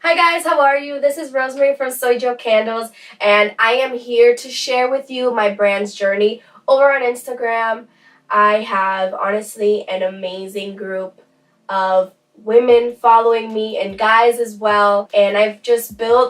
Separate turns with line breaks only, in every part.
Hi guys, how are you? This is Rosemary from SoyYo Candles, and I am here to share with you my brand's journey. Over on Instagram, I have honestly an amazing group of women following me and guys as well, and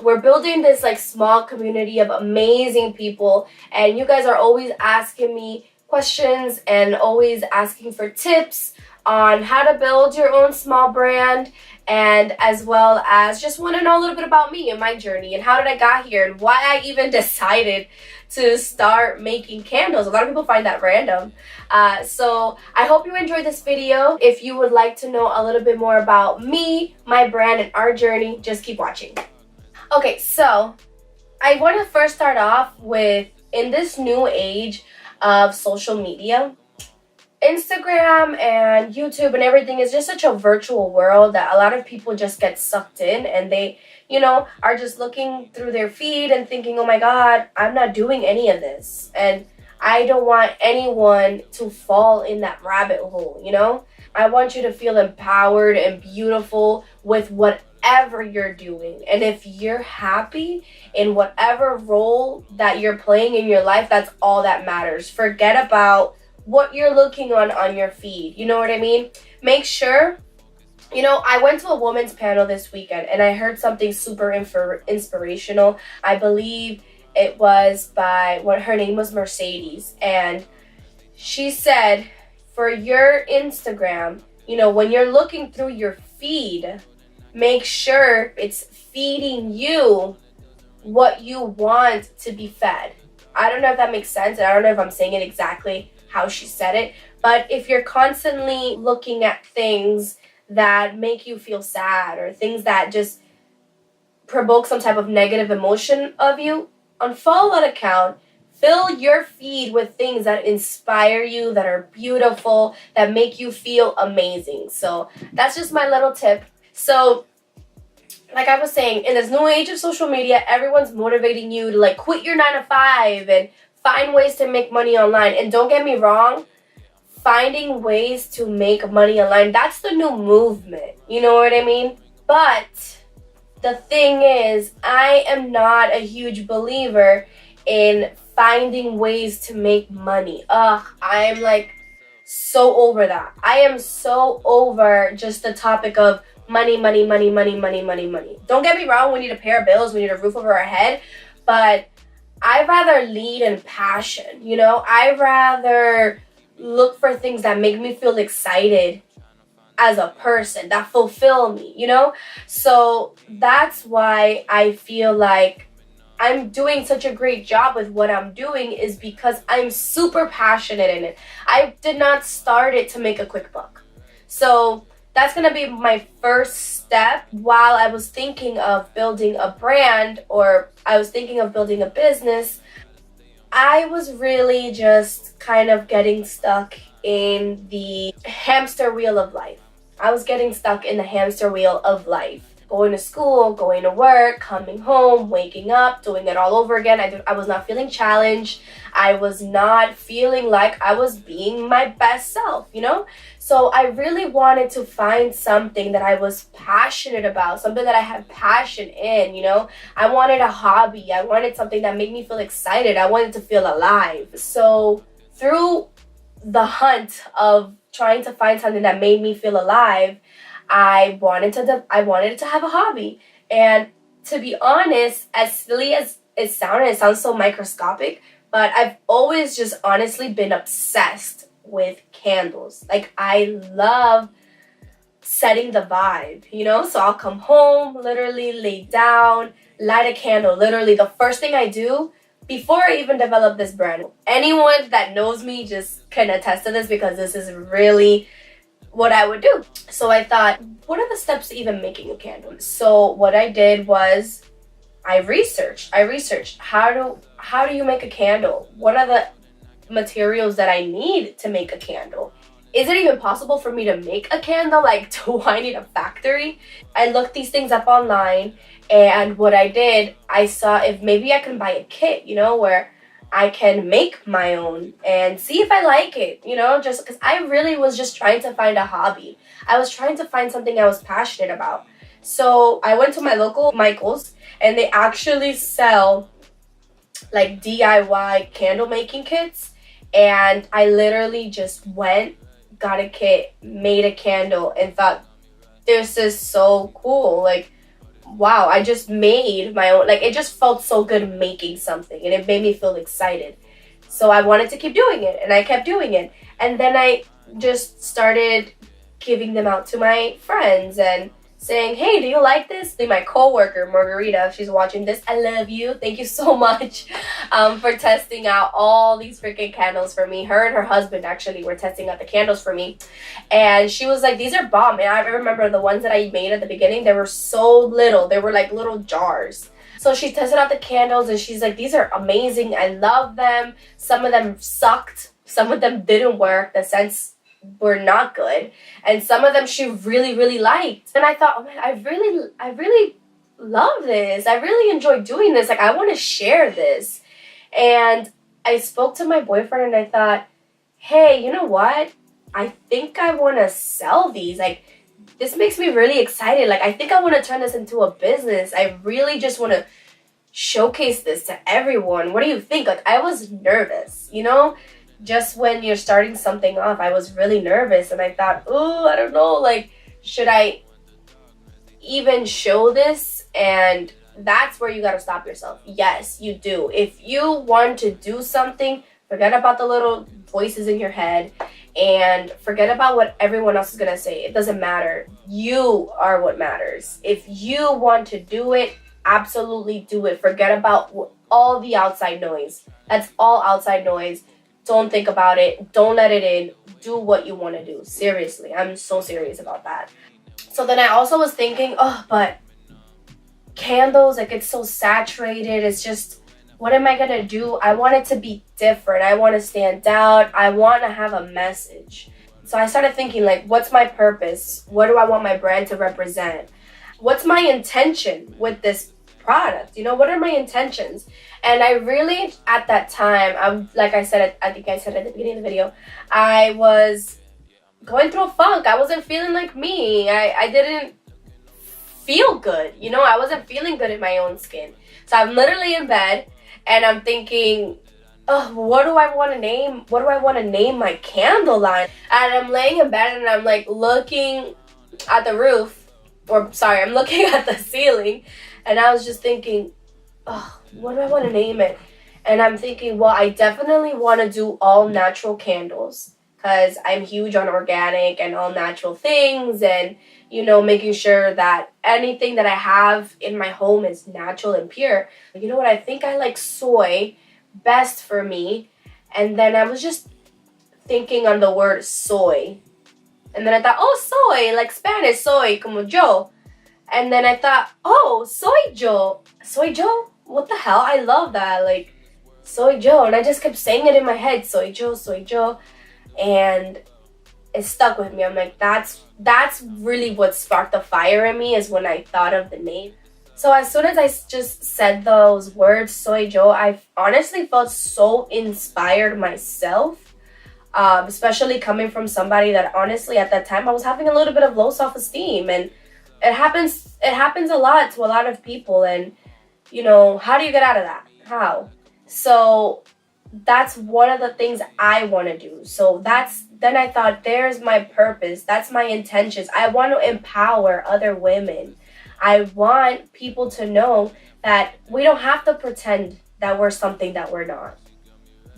we're building this like small community of amazing people, and you guys are always asking me questions and always asking for tips on how to build your own small brand, and as well as just want to know a little bit about me and my journey and how did I got here and why I even decided to start making candles. A lot of people find that random. So I hope you enjoyed this video. If you would like to know a little bit more about me, my brand, and our journey, just keep watching. Okay, so I want to first start off with, in this new age of social media, Instagram and YouTube and everything is just such a virtual world that a lot of people just get sucked in, and they, are just looking through their feed and thinking, oh my God, I'm not doing any of this. And I don't want anyone to fall in that rabbit hole, I want you to feel empowered and beautiful with whatever you're doing. And if you're happy in whatever role that you're playing in your life, that's all that matters. Forget about what you're looking on your feed. You know what I mean? Make sure, I went to a women's panel this weekend and I heard something super inspirational. I believe it was by, her name was Mercedes, and she said, for your Instagram, when you're looking through your feed, make sure it's feeding you what you want to be fed. I don't know if that makes sense, and I don't know if I'm saying it exactly how she said it, but if you're constantly looking at things that make you feel sad or things that just provoke some type of negative emotion of you, unfollow that account. Fill your feed with things that inspire you, that are beautiful, that make you feel amazing. So that's just my little tip. So like I was saying, in this new age of social media, everyone's motivating you to like quit your 9-to-5 and find ways to make money online. And don't get me wrong, finding ways to make money online, that's the new movement. You know what I mean? But the thing is, I am not a huge believer in finding ways to make money. I'm like so over that. I am so over just the topic of money. Don't get me wrong, we need to pay our bills, we need a roof over our head, but I'd rather lead in passion, I'd rather look for things that make me feel excited as a person, that fulfill me, So that's why I feel like I'm doing such a great job with what I'm doing, is because I'm super passionate in it. I did not start it to make a quick buck. So that's going to be my first step while I was thinking of building a brand, or I was thinking of building a business. I was really just kind of getting stuck in the hamster wheel of life. I was getting stuck in the hamster wheel of life. Going to school, going to work, coming home, waking up, doing it all over again. I was not feeling challenged. I was not feeling like I was being my best self, So I really wanted to find something that I was passionate about, something that I had passion in, I wanted a hobby. I wanted something that made me feel excited. I wanted to feel alive. So through the hunt of trying to find something that made me feel alive, I wanted it to have a hobby. And to be honest, as silly as it sounds so microscopic, but I've always just honestly been obsessed with candles. Like, I love setting the vibe, So I'll come home, literally lay down, light a candle. Literally the first thing I do before I even develop this brand. Anyone that knows me just can attest to this, because this is really what I would do. So I thought, what are the steps to even making a candle? So what I did was I researched how do you make a candle? What are the materials that I need to make a candle? Is it even possible for me to make a candle? Like, do I need a factory? I looked these things up online, and what I did, I saw if maybe I can buy a kit, where I can make my own and see if I like it, just because I really was just trying to find a hobby. I was trying to find something I was passionate about. So I went to my local Michael's, and they actually sell like DIY candle making kits. And I literally just went, got a kit, made a candle, and thought, this is so cool. Like, wow, I just made my own. Like, it just felt so good making something, and it made me feel excited. So I wanted to keep doing it, and I kept doing it. And then I just started giving them out to my friends and saying, hey, do you like this? My coworker, Margarita, if she's watching this, I love you. Thank you so much for testing out all these freaking candles for me. Her and her husband actually were testing out the candles for me. And she was like, these are bomb. And I remember the ones that I made at the beginning, they were so little. They were like little jars. So she tested out the candles and she's like, these are amazing. I love them. Some of them sucked. Some of them didn't work. The scents were not good. And some of them she really, really liked. And I thought, oh man, I really love this. I really enjoy doing this. Like, I want to share this. And I spoke to my boyfriend and I thought, hey, you know what? I think I want to sell these. Like, this makes me really excited. Like, I think I want to turn this into a business. I really just want to showcase this to everyone. What do you think? Like, I was nervous, you know? Just when you're starting something off, I was really nervous. And I thought, oh, I don't know. Like, should I even show this? And that's where you got to stop yourself. Yes, you do. If you want to do something, forget about the little voices in your head. And forget about what everyone else is going to say. It doesn't matter. You are what matters. If you want to do it, absolutely do it. Forget about all the outside noise. That's all outside noise. Don't think about it. Don't let it in. Do what you want to do. Seriously. I'm so serious about that. So then I also was thinking, oh, but candles, like, it's so saturated. It's just, what am I going to do? I want it to be different. I want to stand out. I want to have a message. So I started thinking, like, what's my purpose? What do I want my brand to represent? What's my intention with this product? You know, what are my intentions? And I really, at that time, like I said, I think I said at the beginning of the video, I was going through a funk. I wasn't feeling like me. I didn't feel good. You know, I wasn't feeling good in my own skin. So I'm literally in bed and I'm thinking, oh, what do I want to name? What do I want to name my candle line? And I'm laying in bed and I'm like looking at the roof, or sorry, I'm looking at the ceiling. And I was just thinking, oh, what do I want to name it? And I'm thinking, well, I definitely want to do all natural candles because I'm huge on organic and all natural things, and, you know, making sure that anything that I have in my home is natural and pure. You know what? I think I like soy best for me. And then I was just thinking on the word soy. And then I thought, oh, soy, like Spanish, soy, como yo. And then I thought, oh, SoyYo. SoyYo? What the hell? I love that. Like, SoyYo. And I just kept saying it in my head, SoyYo, SoyYo. And it stuck with me. I'm like, that's really what sparked the fire in me, is when I thought of the name. So as soon as I just said those words, SoyYo, I honestly felt so inspired myself. Especially coming from somebody that honestly at that time I was having a little bit of low self-esteem, and it happens a lot to a lot of people. And, you know, how do you get out of that? How? So that's one of the things I want to do. So then I thought, there's my purpose. That's my intentions. I want to empower other women. I want people to know that we don't have to pretend that we're something that we're not.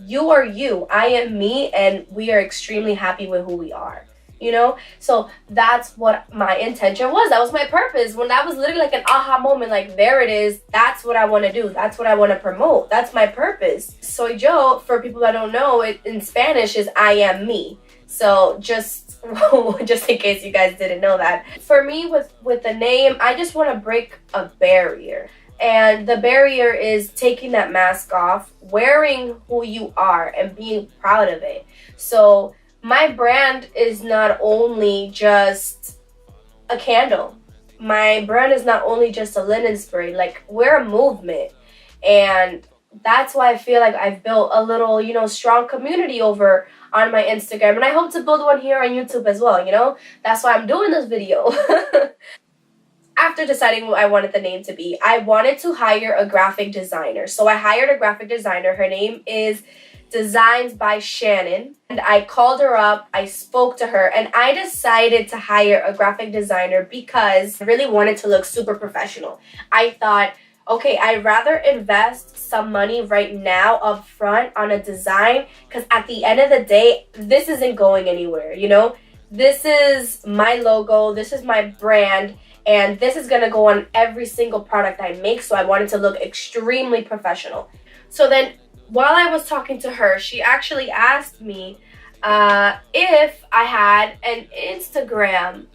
You are you. I am me, and we are extremely happy with who we are. You know? So that's what my intention was. That was my purpose. When that was literally like an aha moment, like, there it is. That's what I want to do. That's what I want to promote. That's my purpose. SoyYo, for people that don't know, it in Spanish is I am me. So just in case you guys didn't know that. For me, with the name, I just want to break a barrier. And the barrier is taking that mask off, wearing who you are, and being proud of it. So my brand is not only just a candle. My brand is not only just a linen spray. Like, we're a movement. And that's why I feel like I've built a little, you know, strong community over on my Instagram. And I hope to build one here on YouTube as well, you know? That's why I'm doing this video. after deciding what I wanted the name to be, I wanted to hire a graphic designer. So I hired a graphic designer. Her name is Designs by Shannon. And I called her up, I spoke to her, and I decided to hire a graphic designer because I really wanted to look super professional. I thought, okay, I'd rather invest some money right now up front on a design, because at the end of the day, this isn't going anywhere, you know? This is my logo, this is my brand, and this is gonna go on every single product I make, so I wanted to look extremely professional. So then, while I was talking to her, she actually asked me if I had an Instagram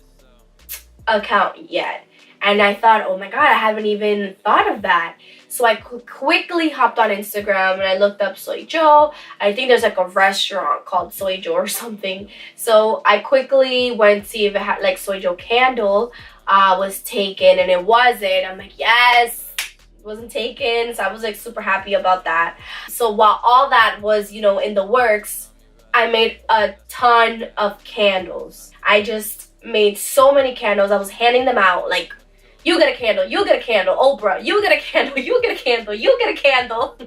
account yet. And I thought, oh my god, I haven't even thought of that. So I quickly hopped on Instagram and I looked up SoyYo. I think there's like a restaurant called SoyYo or something. So I quickly went to see if it had like SoyYo candle was taken, and it wasn't. I'm like, yes, it wasn't taken. So I was like super happy about that. So while all that was, you know, in the works, I made a ton of candles. I just made so many candles. I was handing them out like, you get a candle, you get a candle, Oprah, you get a candle, you get a candle, you get a candle.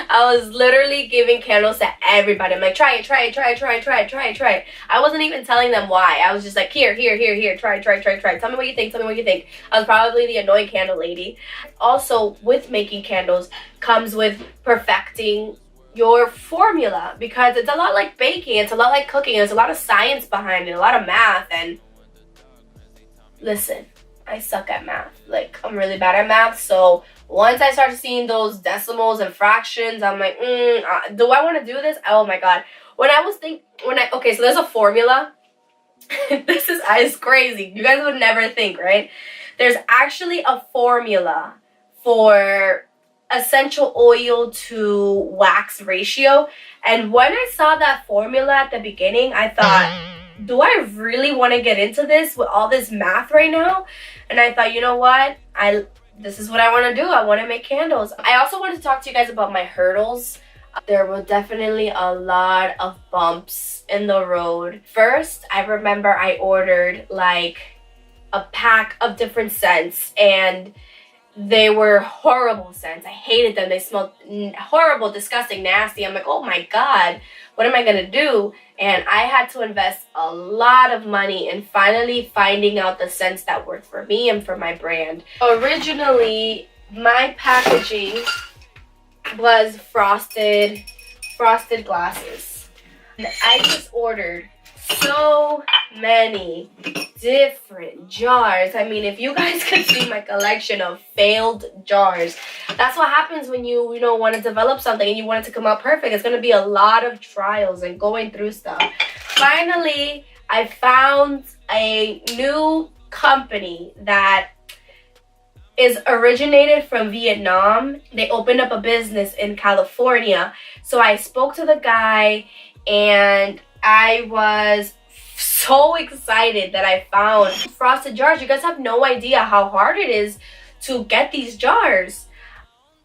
I was literally giving candles to everybody. I'm like, try it, try it, try it, try it, try it, try it, try it. I wasn't even telling them why. I was just like, here, here, here, here, try, try, try, try. Tell me what you think, tell me what you think. I was probably the annoying candle lady. Also, with making candles comes with perfecting your formula, because it's a lot like baking, it's a lot like cooking, there's a lot of science behind it, a lot of math. And listen, I suck at math. Like, I'm really bad at math. So once I started seeing those decimals and fractions, I'm like, do I want to do this? Oh my god. Okay, so there's a formula. This is crazy. You guys would never think, right? There's actually a formula for essential oil to wax ratio. And when I saw that formula at the beginning, I thought, do I really want to get into this with all this math right now? And I thought, you know what? This is what I want to do. I want to make candles. I also want to talk to you guys about my hurdles. There were definitely a lot of bumps in the road. First, I remember I ordered like a pack of different scents, and they were horrible scents. I hated them. They smelled horrible, disgusting, nasty. I'm like, oh my god, what am I gonna do? And I had to invest a lot of money in finally finding out the scents that worked for me and for my brand. Originally, my packaging was frosted glasses. And I just ordered so many different jars. I mean, if you guys could see my collection of failed jars, that's what happens when you want to develop something and you want it to come out perfect. It's going to be a lot of trials and going through stuff. Finally, I found a new company that is originated from Vietnam. They opened up a business in California. So I spoke to the guy and I was so excited that I found frosted jars. You guys have no idea how hard it is to get these jars.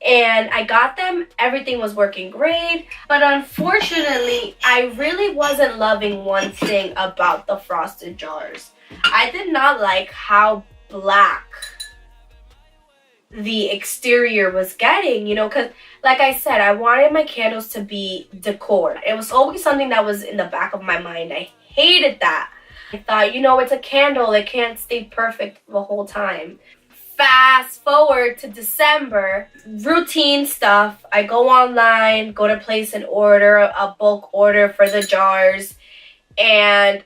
And I got them. Everything was working great. But unfortunately, I really wasn't loving one thing about the frosted jars. I did not like how black the exterior was getting, because like I said, I wanted my candles to be decor. It was always something that was in the back of my mind. I hated that. I thought, it's a candle, it can't stay perfect the whole time. Fast forward to December, routine stuff. I go online, go to place an order, a bulk order for the jars, and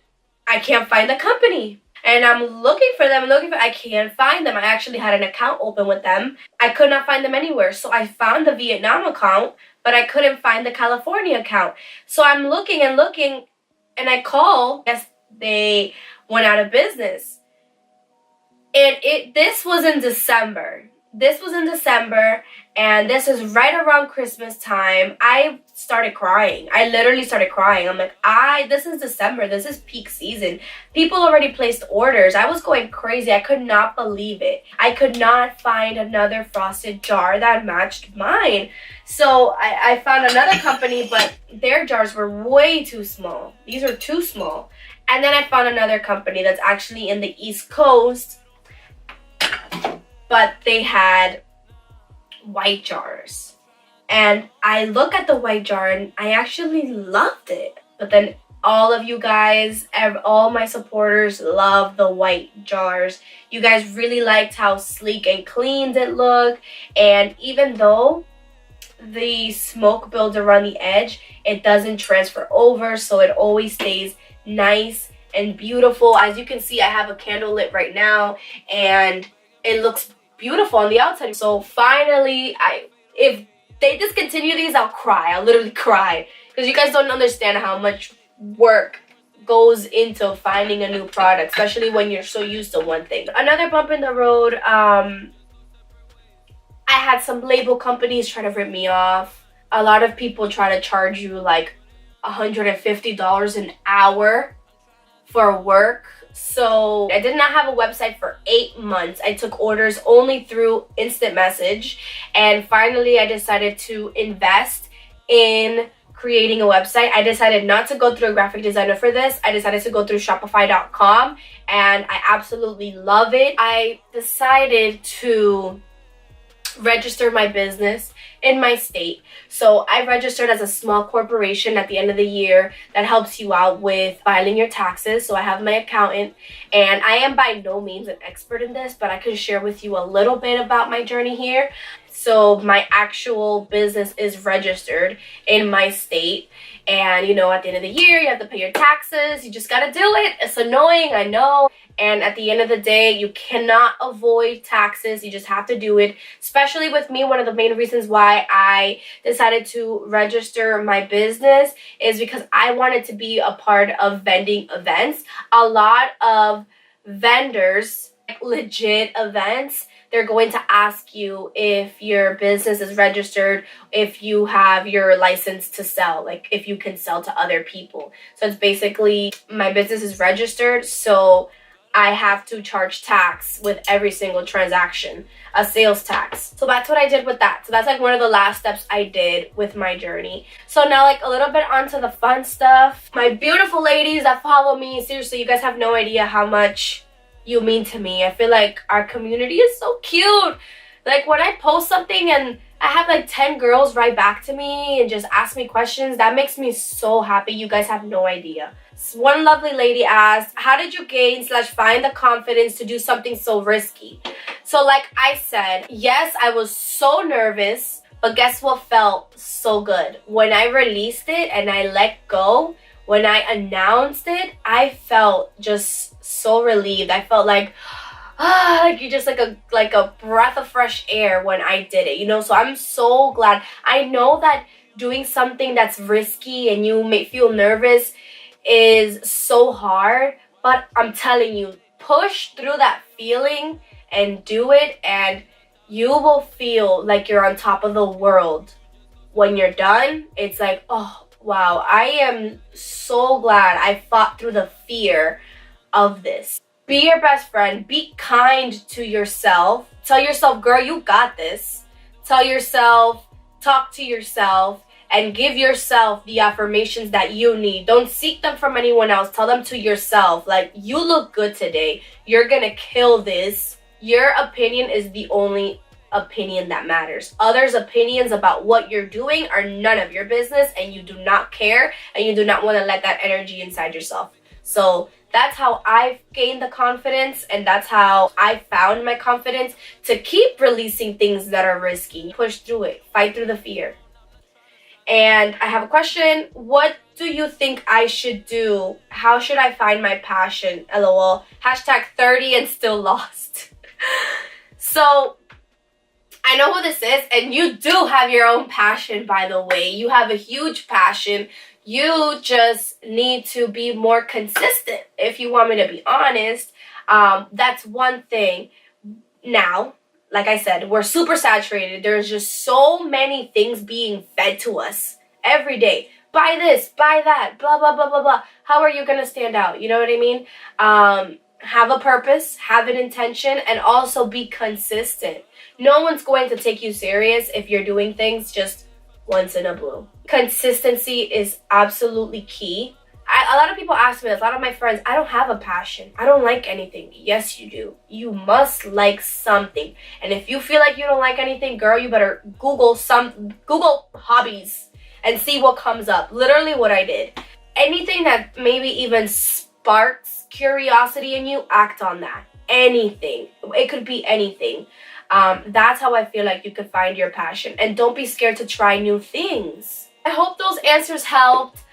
I can't find the company. And I'm looking for them, I can't find them. I actually had an account open with them. I could not find them anywhere. So I found the Vietnam account, but I couldn't find the California account. So I'm looking and looking, and I call. Yes, they went out of business. And this was in December. And this is right around Christmas time. I started crying. I literally started crying. I'm like, this is December. This is peak season. People already placed orders. I was going crazy. I could not believe it. I could not find another frosted jar that matched mine. So I found another company, but their jars were way too small. These are too small. And then I found another company that's actually in the East Coast. but they had white jars. And I look at the white jar and I actually loved it. But then all of you guys, all my supporters love the white jars. You guys really liked how sleek and clean it looked. And even though the smoke builds around the edge, it doesn't transfer over, so it always stays nice and beautiful. As you can see, I have a candle lit right now and it looks beautiful on the outside. So finally, if they discontinue these, I'll cry. I'll literally cry, because you guys don't understand how much work goes into finding a new product, especially when you're so used to one thing. Another bump in the road, I had some label companies try to rip me off. A lot of people try to charge you like $150 an hour for work. So I did not have a website for 8 months. I took orders only through instant message. And finally, I decided to invest in creating a website. I decided not to go through a graphic designer for this. I decided to go through Shopify.com, and I absolutely love it. I decided to register my business in my state. So I registered as a small corporation at the end of the year that helps you out with filing your taxes. So I have my accountant, and I am by no means an expert in this, but I can share with you a little bit about my journey here. So my actual business is registered in my state, and you know, at the end of the year, you have to pay your taxes. You just gotta do it. It's annoying, I know. And at the end of the day, you cannot avoid taxes. You just have to do it. Especially with me, one of the main reasons why I decided to register my business is because I wanted to be a part of vending events. A lot of vendors, like legit events, they're going to ask you if your business is registered, if you have your license to sell, like if you can sell to other people. So it's basically, my business is registered, so I have to charge tax with every single transaction, a sales tax. So that's what I did with that. So that's like one of the last steps I did with my journey. So now like a little bit onto the fun stuff. My beautiful ladies that follow me, seriously, you guys have no idea how much you mean to me. I feel like our community is so cute. Like when I post something and I have like 10 girls write back to me and just ask me questions, that makes me so happy. You guys have no idea. One lovely lady asked, how did you gain/find the confidence to do something so risky? So like I said, yes, I was so nervous, but guess what felt so good? When I released it and I let go, when I announced it, I felt just so relieved. I felt like, like you just like a breath of fresh air when I did it, you know? So I'm so glad. I know that doing something that's risky and you may feel nervous is so hard, but I'm telling you, push through that feeling and do it, and you will feel like you're on top of the world. When you're done, it's like, oh wow, I am so glad I fought through the fear of this. Be your best friend. Be kind to yourself. Tell yourself, girl, you got this. Tell yourself, talk to yourself, and give yourself the affirmations that you need. Don't seek them from anyone else. Tell them to yourself. Like, you look good today. You're gonna kill this. Your opinion is the only opinion that matters. Others' opinions about what you're doing are none of your business, and you do not care, and you do not want to let that energy inside yourself. So that's how I've gained the confidence, and that's how I found my confidence to keep releasing things that are risky. Push through it. Fight through the fear. And I have a question. What do you think I should do? How should I find my passion? LOL. Hashtag 30 and still lost. So I know who this is, and you do have your own passion, by the way. You have a huge passion. You just need to be more consistent, if you want me to be honest. That's one thing. Now, like I said, we're super saturated. There's just so many things being fed to us every day. Buy this, buy that, blah, blah, blah, blah, blah. How are you going to stand out? You know what I mean? Have a purpose, have an intention, and also be consistent. No one's going to take you serious if you're doing things just once in a blue. Consistency is absolutely key. A lot of people ask me this, a lot of my friends, I don't have a passion. I don't like anything. Yes, you do. You must like something. And if you feel like you don't like anything, girl, you better Google hobbies and see what comes up. Literally what I did. Anything that maybe even sparks curiosity in you, act on that. Anything. It could be anything. That's how I feel like you could find your passion. And don't be scared to try new things. I hope those answers helped.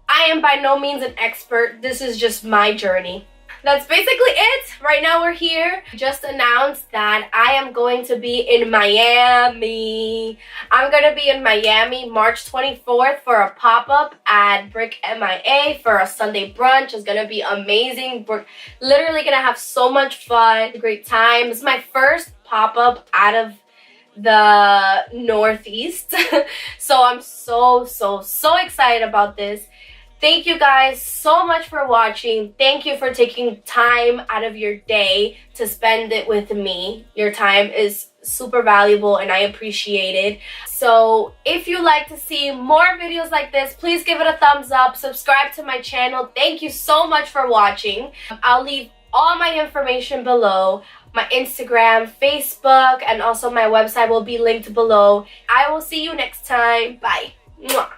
I am by no means an expert. This is just my journey. That's basically it. Right now we're here. Just announced that I am going to be in Miami. I'm going to be in Miami March 24th for a pop-up at Brick MIA for a Sunday brunch. It's going to be amazing. We're literally going to have so much fun. Great time. This is my first pop-up out of the Northeast. So I'm so excited about this. Thank you guys so much for watching. Thank you for taking time out of your day to spend it with me. Your time is super valuable and I appreciate it. So if you like to see more videos like this, please give it a thumbs up. Subscribe to my channel. Thank you so much for watching. I'll leave all my information below. My Instagram, Facebook, and also my website will be linked below. I will see you next time. Bye. Mwah.